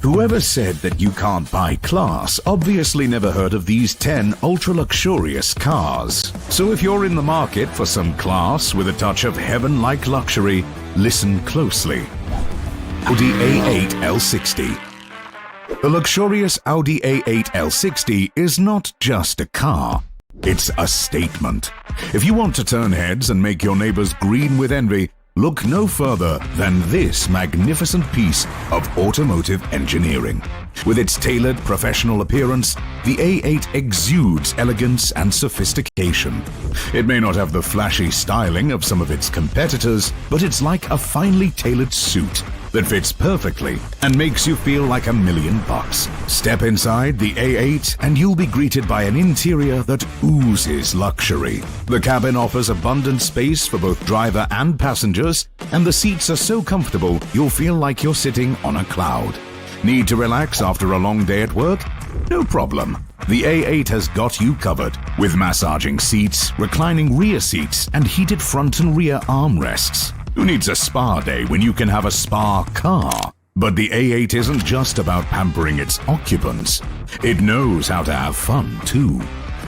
Whoever said that you can't buy class obviously never heard of these 10 ultra-luxurious cars. So if you're in the market for some class with a touch of heaven-like luxury, listen closely. Audi A8 L60. The luxurious Audi A8 L60 is not just a car, it's a statement. If you want to turn heads and make your neighbors green with envy, look no further than this magnificent piece of automotive engineering. With its tailored professional appearance, the A8 exudes elegance and sophistication. It may not have the flashy styling of some of its competitors, but it's like a finely tailored suit that fits perfectly and makes you feel like $1,000,000. Step inside the A8 and you'll be greeted by an interior that oozes luxury. The cabin offers abundant space for both driver and passengers, and the seats are so comfortable you'll feel like you're sitting on a cloud. Need to relax after a long day at work? No problem. The A8 has got you covered with massaging seats, reclining rear seats, and heated front and rear armrests. Who needs a spa day when you can have a spa car? But the A8 isn't just about pampering its occupants. It knows how to have fun too.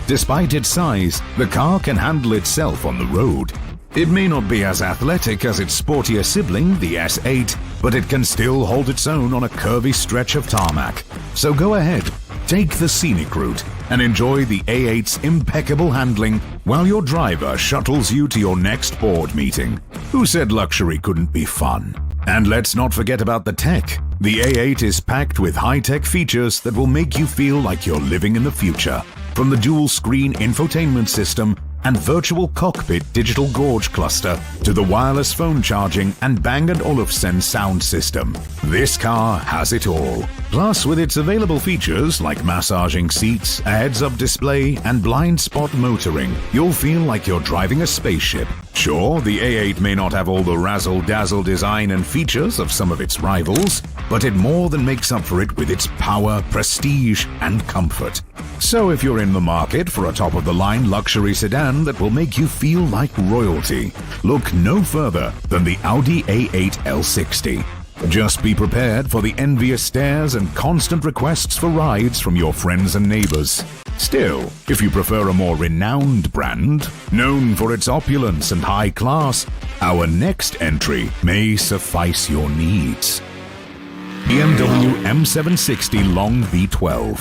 Despite its size, the car can handle itself on the road. It may not be as athletic as its sportier sibling, the S8, but it can still hold its own on a curvy stretch of tarmac. So go ahead, take the scenic route and enjoy the A8's impeccable handling while your driver shuttles you to your next board meeting. Who said luxury couldn't be fun? And let's not forget about the tech. The A8 is packed with high-tech features that will make you feel like you're living in the future. From the dual-screen infotainment system and virtual cockpit digital gorge cluster to the wireless phone charging and Bang & Olufsen sound system, this car has it all. Plus, with its available features like massaging seats, a heads-up display, and blind spot motoring, you'll feel like you're driving a spaceship. Sure, the A8 may not have all the razzle-dazzle design and features of some of its rivals, but it more than makes up for it with its power, prestige, and comfort. So if you're in the market for a top-of-the-line luxury sedan that will make you feel like royalty, look no further than the Audi A8 L60. Just be prepared for the envious stares and constant requests for rides from your friends and neighbors. Still, if you prefer a more renowned brand, known for its opulence and high class, our next entry may suffice your needs. BMW M760 Long V12.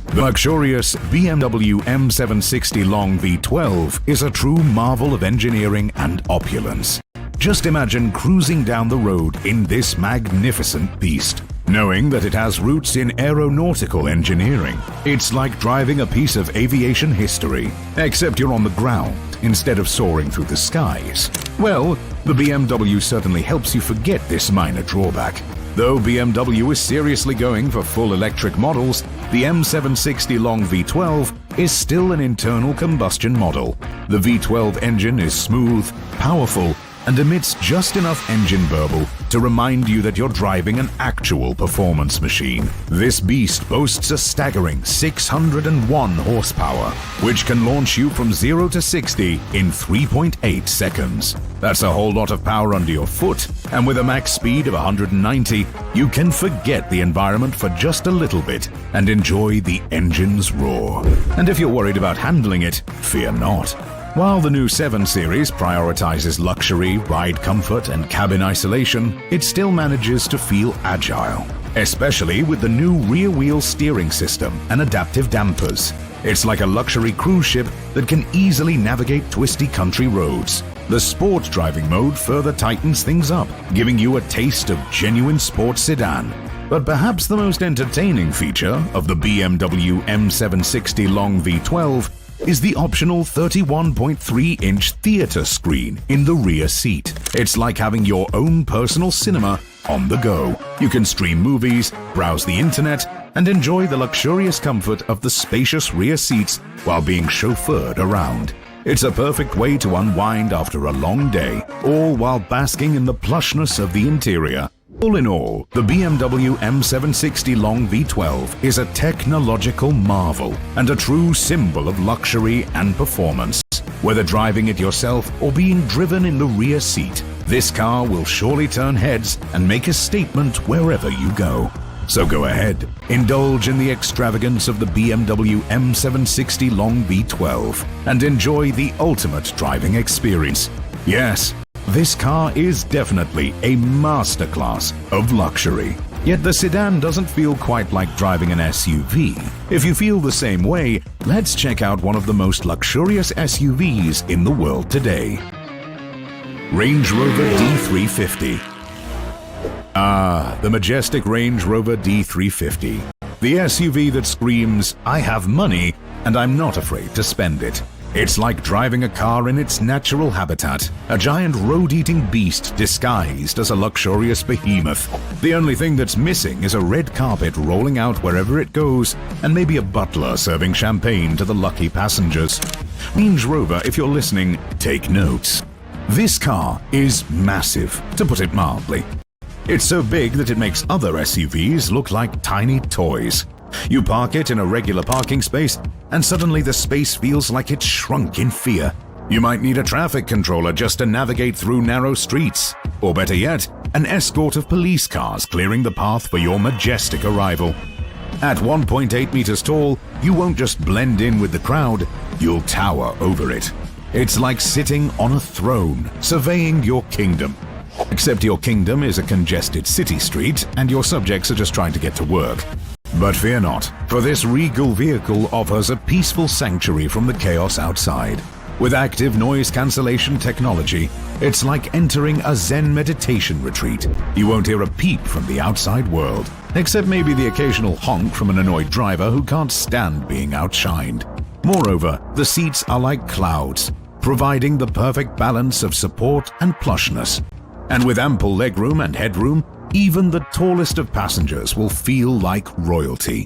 The luxurious BMW M760 Long V12 is a true marvel of engineering and opulence. Just imagine cruising down the road in this magnificent beast, knowing that it has roots in aeronautical engineering. It's like driving a piece of aviation history, except you're on the ground instead of soaring through the skies. Well, the BMW certainly helps you forget this minor drawback. Though BMW is seriously going for full electric models, the M760 Long V12 is still an internal combustion model. The V12 engine is smooth, powerful, and emits just enough engine burble to remind you that you're driving an actual performance machine. This beast boasts a staggering 601 horsepower, which can launch you from 0 to 60 in 3.8 seconds. That's a whole lot of power under your foot, and with a max speed of 190, you can forget the environment for just a little bit and enjoy the engine's roar. And if you're worried about handling it, fear not. While the new 7 Series prioritizes luxury, ride comfort, and cabin isolation, it still manages to feel agile, especially with the new rear-wheel steering system and adaptive dampers. It's like a luxury cruise ship that can easily navigate twisty country roads. The sport driving mode further tightens things up, giving you a taste of genuine sports sedan. But perhaps the most entertaining feature of the BMW M760 Long V12 is the optional 31.3-inch theater screen in the rear seat. It's like having your own personal cinema on the go. You can stream movies, browse the internet, and enjoy the luxurious comfort of the spacious rear seats while being chauffeured around. It's a perfect way to unwind after a long day, all while basking in the plushness of the interior. All in all, the BMW M760 Long V12 is a technological marvel and a true symbol of luxury and performance. Whether driving it yourself or being driven in the rear seat, this car will surely turn heads and make a statement wherever you go. So go ahead, indulge in the extravagance of the BMW M760 Long V12 and enjoy the ultimate driving experience. Yes, this car is definitely a masterclass of luxury. Yet the sedan doesn't feel quite like driving an SUV. If you feel the same way, let's check out one of the most luxurious SUVs in the world today. Range Rover D350. Ah, the majestic Range Rover D350. The SUV that screams, "I have money and I'm not afraid to spend it." It's like driving a car in its natural habitat, a giant road-eating beast disguised as a luxurious behemoth. The only thing that's missing is a red carpet rolling out wherever it goes, and maybe a butler serving champagne to the lucky passengers. Range Rover, if you're listening, take notes. This car is massive, to put it mildly. It's so big that it makes other SUVs look like tiny toys. You park it in a regular parking space, and suddenly the space feels like it's shrunk in fear. You might need a traffic controller just to navigate through narrow streets, or better yet, an escort of police cars clearing the path for your majestic arrival. At 1.8 meters tall, you won't just blend in with the crowd, you'll tower over it. It's like sitting on a throne, surveying your kingdom. Except your kingdom is a congested city street, and your subjects are just trying to get to work. But fear not, for this regal vehicle offers a peaceful sanctuary from the chaos outside. With active noise cancellation technology, it's like entering a Zen meditation retreat. You won't hear a peep from the outside world, except maybe the occasional honk from an annoyed driver who can't stand being outshined. Moreover, the seats are like clouds, providing the perfect balance of support and plushness. And with ample legroom and headroom, even the tallest of passengers will feel like royalty.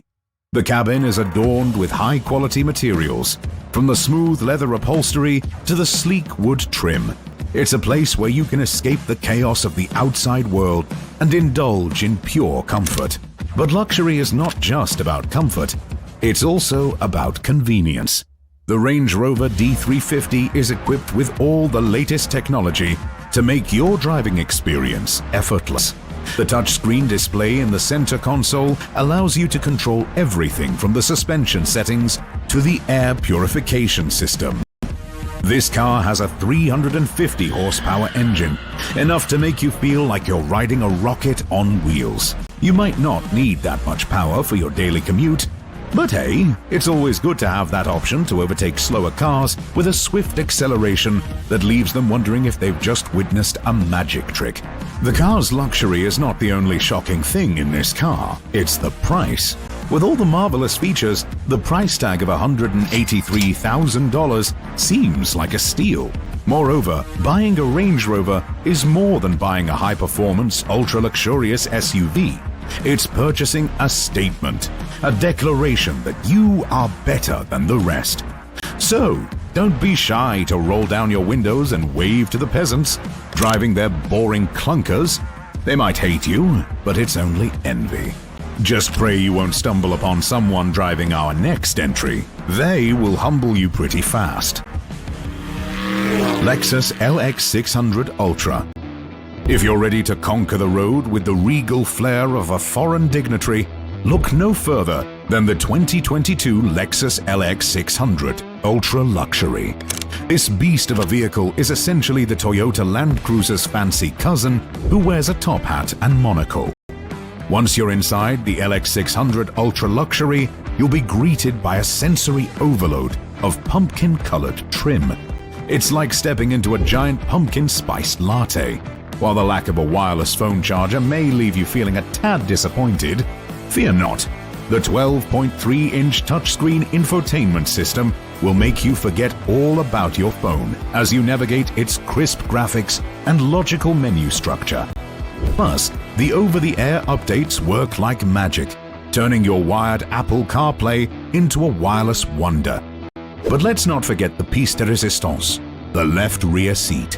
The cabin is adorned with high-quality materials, from the smooth leather upholstery to the sleek wood trim. It's a place where you can escape the chaos of the outside world and indulge in pure comfort. But luxury is not just about comfort, it's also about convenience. The Range Rover D350 is equipped with all the latest technology to make your driving experience effortless. The touchscreen display in the center console allows you to control everything from the suspension settings to the air purification system. This car has a 350 horsepower engine, enough to make you feel like you're riding a rocket on wheels. You might not need that much power for your daily commute, but hey, it's always good to have that option to overtake slower cars with a swift acceleration that leaves them wondering if they've just witnessed a magic trick. The car's luxury is not the only shocking thing in this car, it's the price. With all the marvelous features, the price tag of $183,000 seems like a steal. Moreover, buying a Range Rover is more than buying a high-performance, ultra-luxurious SUV. It's purchasing a statement, a declaration that you are better than the rest. So, don't be shy to roll down your windows and wave to the peasants, driving their boring clunkers. They might hate you, but it's only envy. Just pray you won't stumble upon someone driving our next entry. They will humble you pretty fast. Lexus LX600 Ultra. If you're ready to conquer the road with the regal flair of a foreign dignitary, look no further than the 2022 Lexus LX600 Ultra Luxury. This beast of a vehicle is essentially the Toyota Land Cruiser's fancy cousin who wears a top hat and monocle. Once you're inside the LX600 Ultra Luxury, you'll be greeted by a sensory overload of pumpkin-colored trim. It's like stepping into a giant pumpkin-spiced latte. While the lack of a wireless phone charger may leave you feeling a tad disappointed, fear not. The 12.3-inch touchscreen infotainment system will make you forget all about your phone as you navigate its crisp graphics and logical menu structure. Plus, the over-the-air updates work like magic, turning your wired Apple CarPlay into a wireless wonder. But let's not forget the piece de resistance, the left rear seat.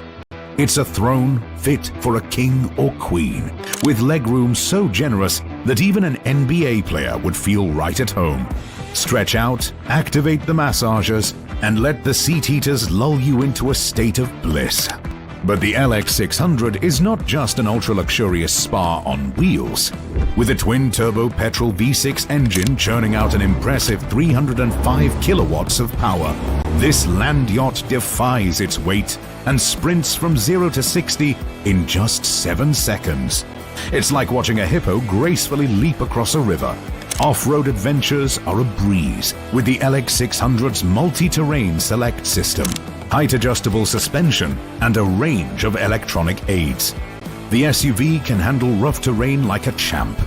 It's a throne fit for a king or queen, with legroom so generous that even an NBA player would feel right at home. Stretch out, activate the massagers, and let the seat heaters lull you into a state of bliss. But the LX600 is not just an ultra-luxurious spa on wheels. With a twin-turbo petrol V6 engine churning out an impressive 305 kilowatts of power, this land yacht defies its weight and sprints from 0 to 60 in just 7 seconds. It's like watching a hippo gracefully leap across a river. Off-road adventures are a breeze with the LX600's multi-terrain select system, height-adjustable suspension, and a range of electronic aids. The SUV can handle rough terrain like a champ.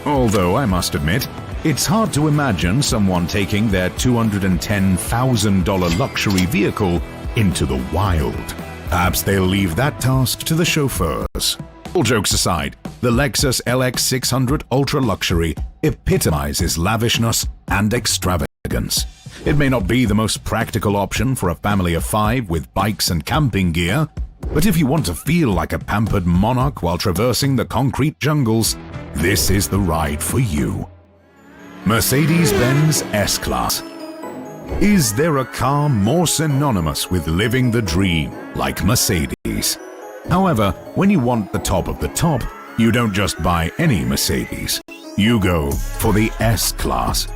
Although, I must admit, it's hard to imagine someone taking their $210,000 luxury vehicle into the wild. Perhaps they'll leave that task to the chauffeurs. All jokes aside, the Lexus LX600 Ultra Luxury epitomizes lavishness and extravagance. It may not be the most practical option for a family of 5 with bikes and camping gear, but if you want to feel like a pampered monarch while traversing the concrete jungles, this is the ride for you. Mercedes-Benz S-Class. Is there a car more synonymous with living the dream like Mercedes? However, when you want the top of the top, you don't just buy any Mercedes. You go for the S-Class.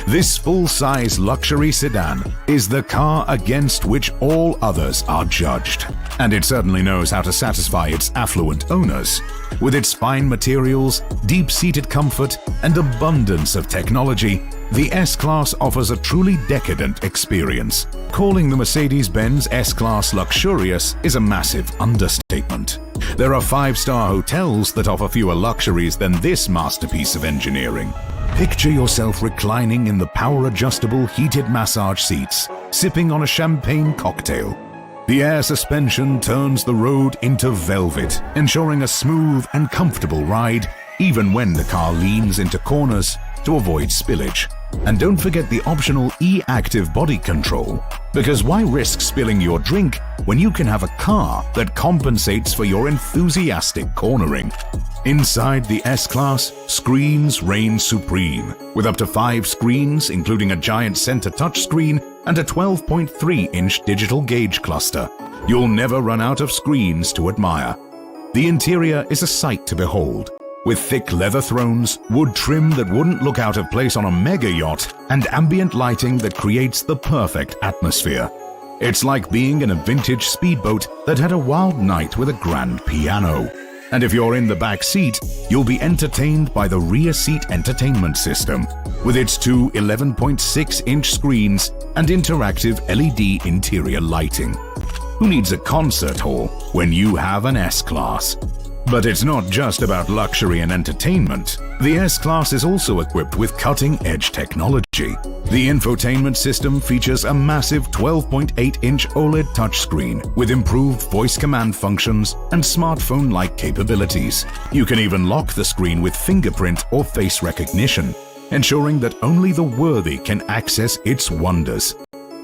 This full-size luxury sedan is the car against which all others are judged, and it certainly knows how to satisfy its affluent owners. With its fine materials, deep-seated comfort, and abundance of technology, the S-Class offers a truly decadent experience. Calling the Mercedes-Benz S-Class luxurious is a massive understatement. There are 5-star hotels that offer fewer luxuries than this masterpiece of engineering. Picture yourself reclining in the power-adjustable heated massage seats, sipping on a champagne cocktail. The air suspension turns the road into velvet, ensuring a smooth and comfortable ride, even when the car leans into corners to avoid spillage. And don't forget the optional e-active body control, because why risk spilling your drink when you can have a car that compensates for your enthusiastic cornering? Inside the S-Class, screens reign supreme, with up to 5 screens including a giant center touchscreen and a 12.3-inch digital gauge cluster. You'll never run out of screens to admire. The interior is a sight to behold, with thick leather thrones, wood trim that wouldn't look out of place on a mega yacht, and ambient lighting that creates the perfect atmosphere. It's like being in a vintage speedboat that had a wild night with a grand piano. And if you're in the back seat, you'll be entertained by the rear seat entertainment system, with its 2 11.6-inch screens and interactive LED interior lighting. Who needs a concert hall when you have an S-Class? But it's not just about luxury and entertainment. The S-Class is also equipped with cutting-edge technology. The infotainment system features a massive 12.8-inch OLED touchscreen with improved voice command functions and smartphone-like capabilities. You can even lock the screen with fingerprint or face recognition, ensuring that only the worthy can access its wonders.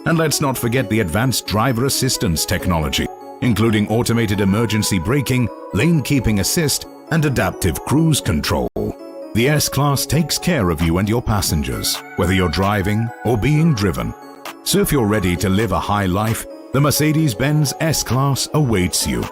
And let's not forget the advanced driver assistance technology, including automated emergency braking, lane keeping assist, and adaptive cruise control. The S-Class takes care of you and your passengers, whether you're driving or being driven. So if you're ready to live a high life, the Mercedes-Benz S-Class awaits you.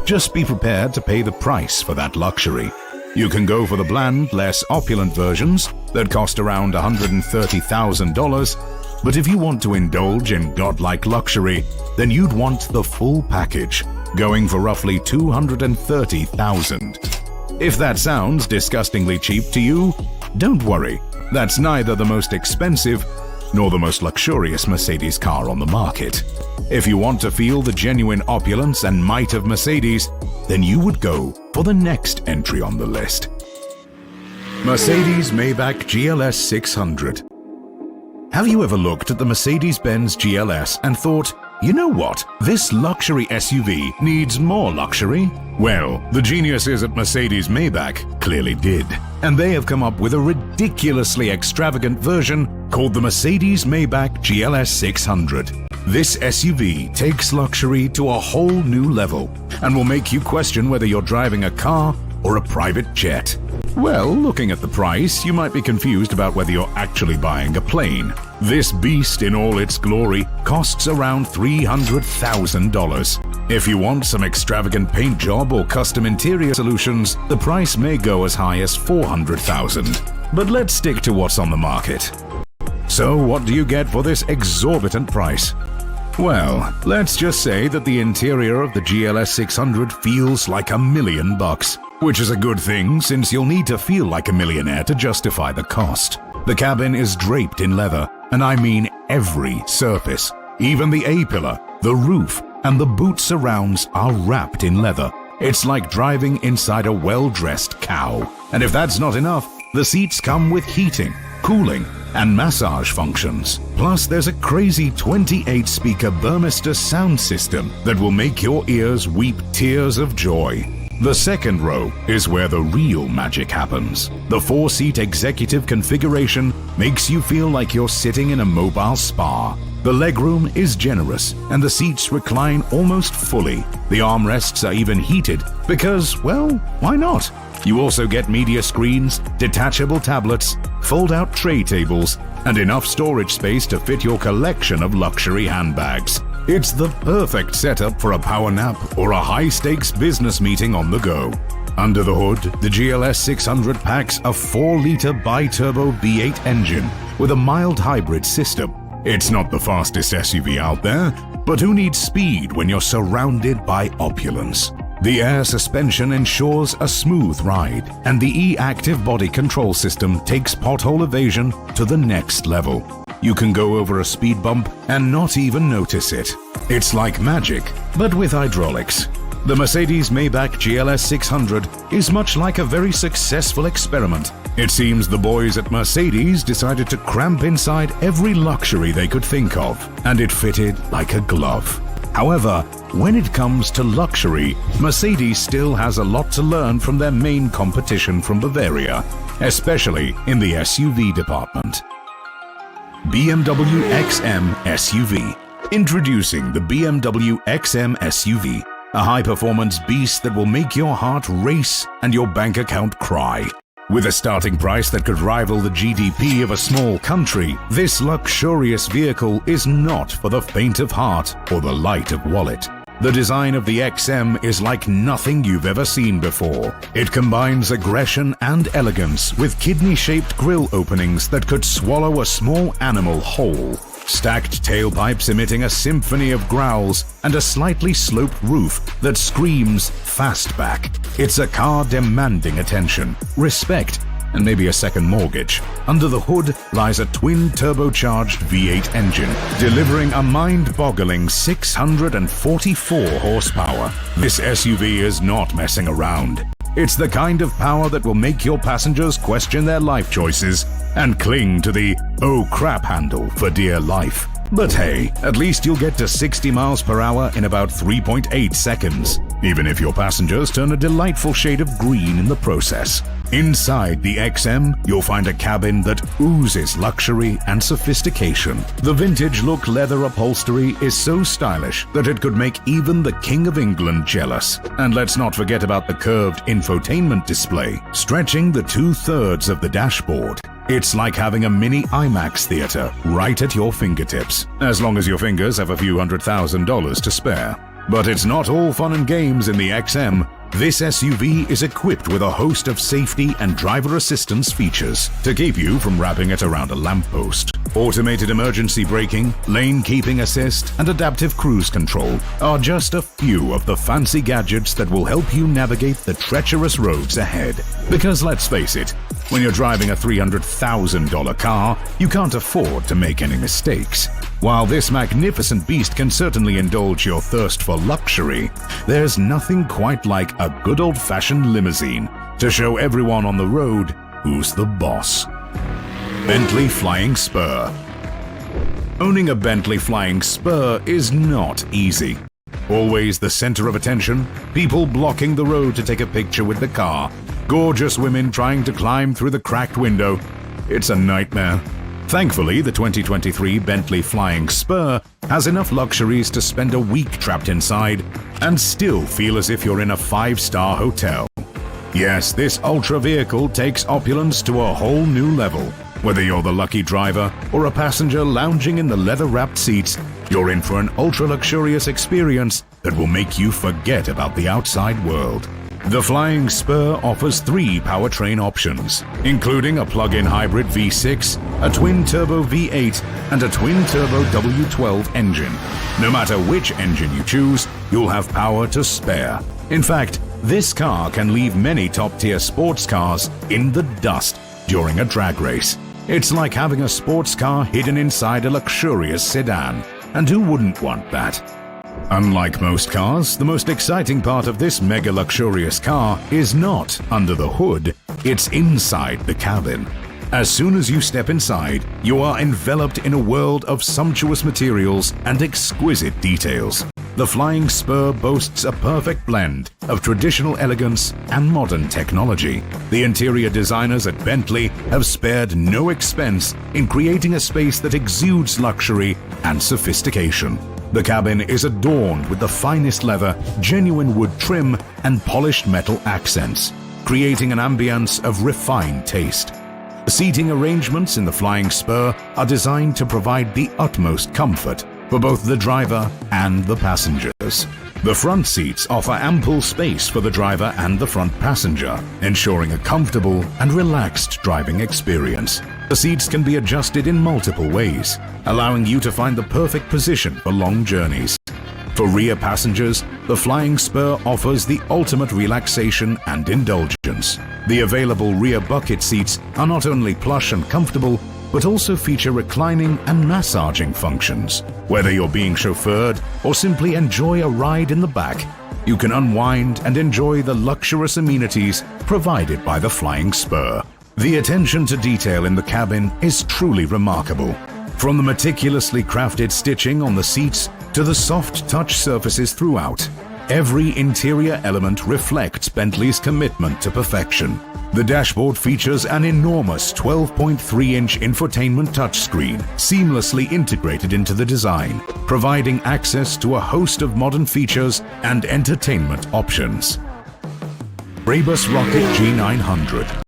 Just be prepared to pay the price for that luxury. You can go for the bland, less opulent versions that cost around $130,000, but if you want to indulge in godlike luxury, then you'd want the full package, going for roughly $230,000. If that sounds disgustingly cheap to you, don't worry. That's neither the most expensive nor the most luxurious Mercedes car on the market. If you want to feel the genuine opulence and might of Mercedes, then you would go for the next entry on the list. Mercedes-Maybach GLS 600. Have you ever looked at the Mercedes-Benz GLS and thought, you know what, this luxury SUV needs more luxury? Well, the geniuses at Mercedes-Maybach clearly did, and they have come up with a ridiculously extravagant version called the Mercedes-Maybach GLS 600. This SUV takes luxury to a whole new level and will make you question whether you're driving a car or a private jet. Well, looking at the price, you might be confused about whether you're actually buying a plane. This beast in all its glory costs around $300,000. If you want some extravagant paint job or custom interior solutions, the price may go as high as $400,000. But let's stick to what's on the market. So what do you get for this exorbitant price? Well, let's just say that the interior of the GLS 600 feels like $1 million, which is a good thing since you'll need to feel like a millionaire to justify the cost. The cabin is draped in leather, and I mean every surface. Even the A-pillar, the roof, and the boot surrounds are wrapped in leather. It's like driving inside a well-dressed cow. And if that's not enough, the seats come with heating, cooling, and massage functions. Plus, there's a crazy 28-speaker Burmester sound system that will make your ears weep tears of joy. The second row is where the real magic happens. The 4-seat executive configuration makes you feel like you're sitting in a mobile spa. The legroom is generous, and the seats recline almost fully. The armrests are even heated because, well, why not? You also get media screens, detachable tablets, fold-out tray tables, and enough storage space to fit your collection of luxury handbags. It's the perfect setup for a power nap or a high-stakes business meeting on the go. Under the hood, the GLS 600 packs a 4-liter bi-turbo V8 engine with a mild hybrid system. It's not the fastest SUV out there, but who needs speed when you're surrounded by opulence? The air suspension ensures a smooth ride, and the e-active body control system takes pothole evasion to the next level. You can go over a speed bump and not even notice it. It's like magic, but with hydraulics. The Mercedes-Maybach GLS 600 is much like a very successful experiment. It seems the boys at Mercedes decided to cramp inside every luxury they could think of, and it fitted like a glove. However, when it comes to luxury, Mercedes still has a lot to learn from their main competition from Bavaria, especially in the SUV department. BMW XM SUV. Introducing the BMW XM SUV, a high-performance beast that will make your heart race and your bank account cry. With a starting price that could rival the GDP of a small country, this luxurious vehicle is not for the faint of heart or the light of wallet. The design of the XM is like nothing you've ever seen before. It combines aggression and elegance with kidney-shaped grille openings that could swallow a small animal whole. Stacked tailpipes emitting a symphony of growls, and a slightly sloped roof that screams fastback. It's a car demanding attention, respect, and maybe a second mortgage. Under the hood lies a twin-turbocharged V8 engine, delivering a mind-boggling 644 horsepower. This SUV is not messing around. It's the kind of power that will make your passengers question their life choices and cling to the "oh crap" handle for dear life. But hey, at least you'll get to 60 miles per hour in about 3.8 seconds, even if your passengers turn a delightful shade of green in the process. Inside the XM, you'll find a cabin that oozes luxury and sophistication. The vintage-look leather upholstery is so stylish that it could make even the King of England jealous. And let's not forget about the curved infotainment display, stretching the 2/3 of the dashboard. It's like having a mini IMAX theater right at your fingertips, as long as your fingers have a few $100,000 to spare. But it's not all fun and games in the XM. This SUV is equipped with a host of safety and driver assistance features to keep you from wrapping it around a lamppost. Automated emergency braking, lane keeping assist, and adaptive cruise control are just a few of the fancy gadgets that will help you navigate the treacherous roads ahead. Because let's face it, when you're driving a $300,000 car, you can't afford to make any mistakes. While this magnificent beast can certainly indulge your thirst for luxury, there's nothing quite like a good old-fashioned limousine to show everyone on the road who's the boss. Bentley Flying Spur. Owning a Bentley Flying Spur is not easy. Always the center of attention, people blocking the road to take a picture with the car, gorgeous women trying to climb through the cracked window. It's a nightmare. Thankfully, the 2023 Bentley Flying Spur has enough luxuries to spend a week trapped inside and still feel as if you're in a 5-star hotel. Yes, this ultra vehicle takes opulence to a whole new level. Whether you're the lucky driver or a passenger lounging in the leather-wrapped seats, you're in for an ultra-luxurious experience that will make you forget about the outside world. The Flying Spur offers 3 powertrain options, including a plug-in hybrid V6, a twin-turbo V8, and a twin-turbo W12 engine. No matter which engine you choose, you'll have power to spare. In fact, this car can leave many top-tier sports cars in the dust during a drag race. It's like having a sports car hidden inside a luxurious sedan, and who wouldn't want that? Unlike most cars, the most exciting part of this mega luxurious car is not under the hood, it's inside the cabin. As soon as you step inside, you are enveloped in a world of sumptuous materials and exquisite details. The Flying Spur boasts a perfect blend of traditional elegance and modern technology. The interior designers at Bentley have spared no expense in creating a space that exudes luxury and sophistication. The cabin is adorned with the finest leather, genuine wood trim, and polished metal accents, creating an ambience of refined taste. The seating arrangements in the Flying Spur are designed to provide the utmost comfort for both the driver and the passengers. The front seats offer ample space for the driver and the front passenger, ensuring a comfortable and relaxed driving experience. The seats can be adjusted in multiple ways, allowing you to find the perfect position for long journeys. For rear passengers, the Flying Spur offers the ultimate relaxation and indulgence. The available rear bucket seats are not only plush and comfortable, but also feature reclining and massaging functions. Whether you're being chauffeured or simply enjoy a ride in the back, you can unwind and enjoy the luxurious amenities provided by the Flying Spur. The attention to detail in the cabin is truly remarkable. From the meticulously crafted stitching on the seats to the soft touch surfaces throughout, every interior element reflects Bentley's commitment to perfection. The dashboard features an enormous 12.3-inch infotainment touchscreen seamlessly integrated into the design, providing access to a host of modern features and entertainment options. Brabus Rocket G900.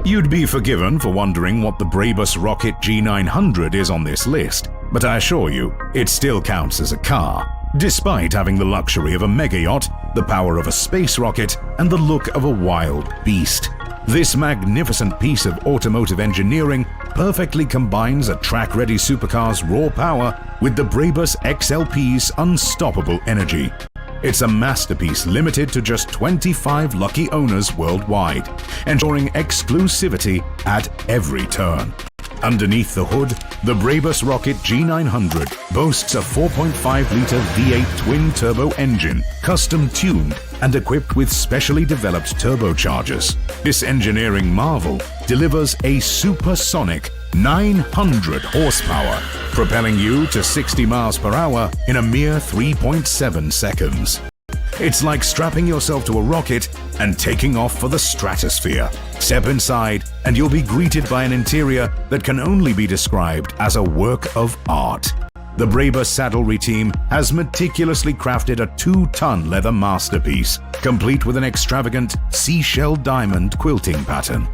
You'd be forgiven for wondering what the Brabus Rocket G900 is on this list, but I assure you, it still counts as a car, despite having the luxury of a mega yacht, the power of a space rocket, and the look of a wild beast. This magnificent piece of automotive engineering perfectly combines a track-ready supercar's raw power with the Brabus XLP's unstoppable energy. It's a masterpiece limited to just 25 lucky owners worldwide, ensuring exclusivity at every turn. Underneath the hood, the Brabus Rocket G900 boasts a 4.5-liter V8 twin-turbo engine, custom-tuned and equipped with specially developed turbochargers. This engineering marvel delivers a supersonic 900 horsepower, propelling you to 60 miles per hour in a mere 3.7 seconds. It's like strapping yourself to a rocket and taking off for the stratosphere. Step inside and you'll be greeted by an interior that can only be described as a work of art. The Brabus Saddlery team has meticulously crafted a 2-ton leather masterpiece, complete with an extravagant seashell diamond quilting pattern.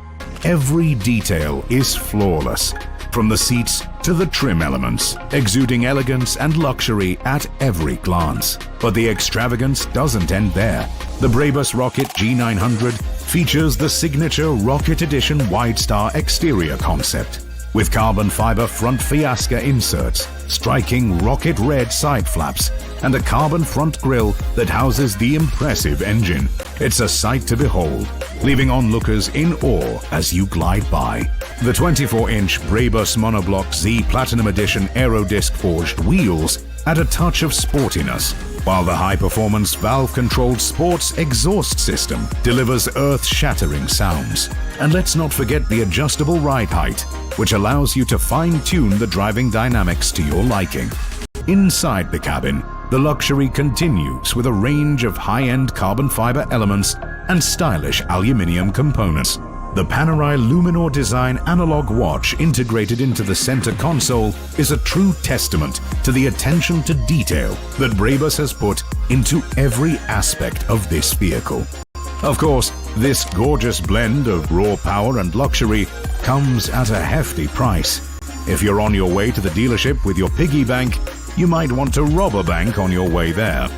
Every detail is flawless, from the seats to the trim elements, exuding elegance and luxury at every glance. But the extravagance doesn't end there. The Brabus Rocket G900 features the signature Rocket Edition Widestar exterior concept, with carbon fiber front fiasca inserts, striking rocket red side flaps, and a carbon front grille that houses the impressive engine. It's a sight to behold, leaving onlookers in awe as you glide by. The 24-inch Brabus Monoblock Z Platinum Edition Aerodisc forged wheels add a touch of sportiness, while the high-performance valve-controlled sports exhaust system delivers earth-shattering sounds. And let's not forget the adjustable ride height, which allows you to fine-tune the driving dynamics to your liking. Inside the cabin, the luxury continues with a range of high-end carbon fiber elements and stylish aluminium components. The Panerai Luminor design analog watch integrated into the center console is a true testament to the attention to detail that Brabus has put into every aspect of this vehicle. Of course, this gorgeous blend of raw power and luxury comes at a hefty price. If you're on your way to the dealership with your piggy bank, You might want to rob a bank on your way there.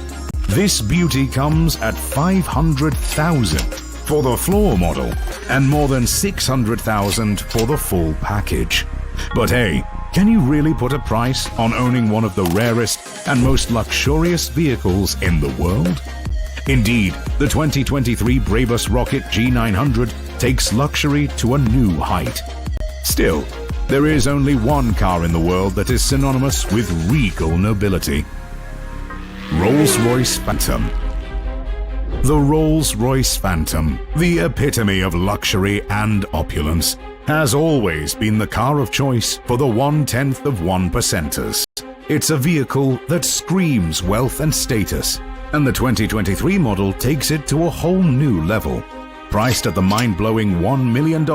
This beauty comes at $500,000 for the floor model and more than $600,000 for the full package. But hey, can you really put a price on owning one of the rarest and most luxurious vehicles in the world? Indeed, the 2023 Brabus Rocket G900 takes luxury to a new height. Still, there is only one car in the world that is synonymous with regal nobility. Rolls-Royce Phantom. The Rolls-Royce Phantom, the epitome of luxury and opulence, has always been the car of choice for the 1/10 of 1%ers. It's a vehicle that screams wealth and status, and the 2023 model takes it to a whole new level. Priced at the mind-blowing $1 million,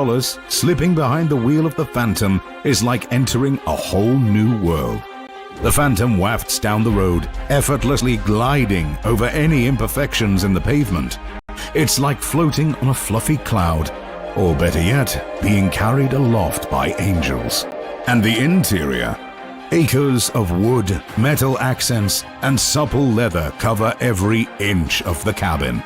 slipping behind the wheel of the Phantom is like entering a whole new world. The Phantom wafts down the road, effortlessly gliding over any imperfections in the pavement. It's like floating on a fluffy cloud, or better yet, being carried aloft by angels. And the interior? Acres of wood, metal accents, and supple leather cover every inch of the cabin.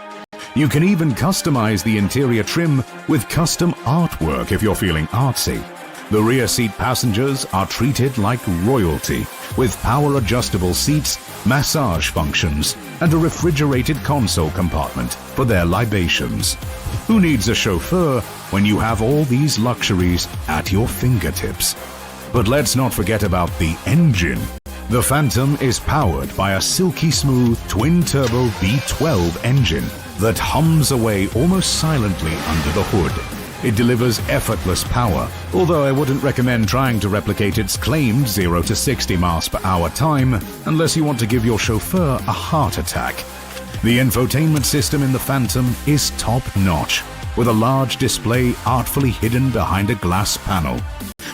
You can even customize the interior trim with custom artwork if you're feeling artsy. The rear seat passengers are treated like royalty, with power-adjustable seats, massage functions, and a refrigerated console compartment for their libations. Who needs a chauffeur when you have all these luxuries at your fingertips? But let's not forget about the engine. The Phantom is powered by a silky smooth twin-turbo V12 engine that hums away almost silently under the hood. It delivers effortless power, although I wouldn't recommend trying to replicate its claimed 0 to 60 miles per hour time unless you want to give your chauffeur a heart attack. The infotainment system in the Phantom is top-notch, with a large display artfully hidden behind a glass panel.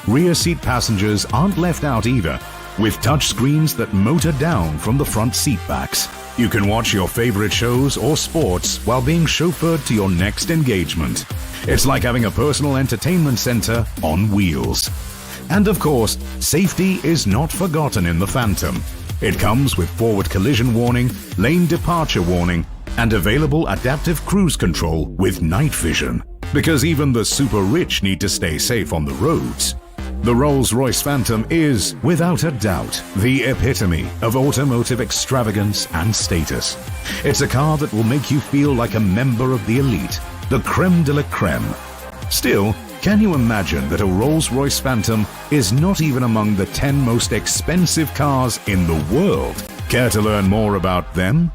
Rear seat passengers aren't left out either, with touchscreens that motor down from the front seat backs. You can watch your favorite shows or sports while being chauffeured to your next engagement. It's like having a personal entertainment center on wheels. And of course, safety is not forgotten in the Phantom. It comes with forward collision warning, lane departure warning, and available adaptive cruise control with night vision. Because even the super rich need to stay safe on the roads. The Rolls-Royce Phantom is, without a doubt, the epitome of automotive extravagance and status. It's a car that will make you feel like a member of the elite, the creme de la creme. Still, can you imagine that a Rolls-Royce Phantom is not even among the 10 most expensive cars in the world? Care to learn more about them?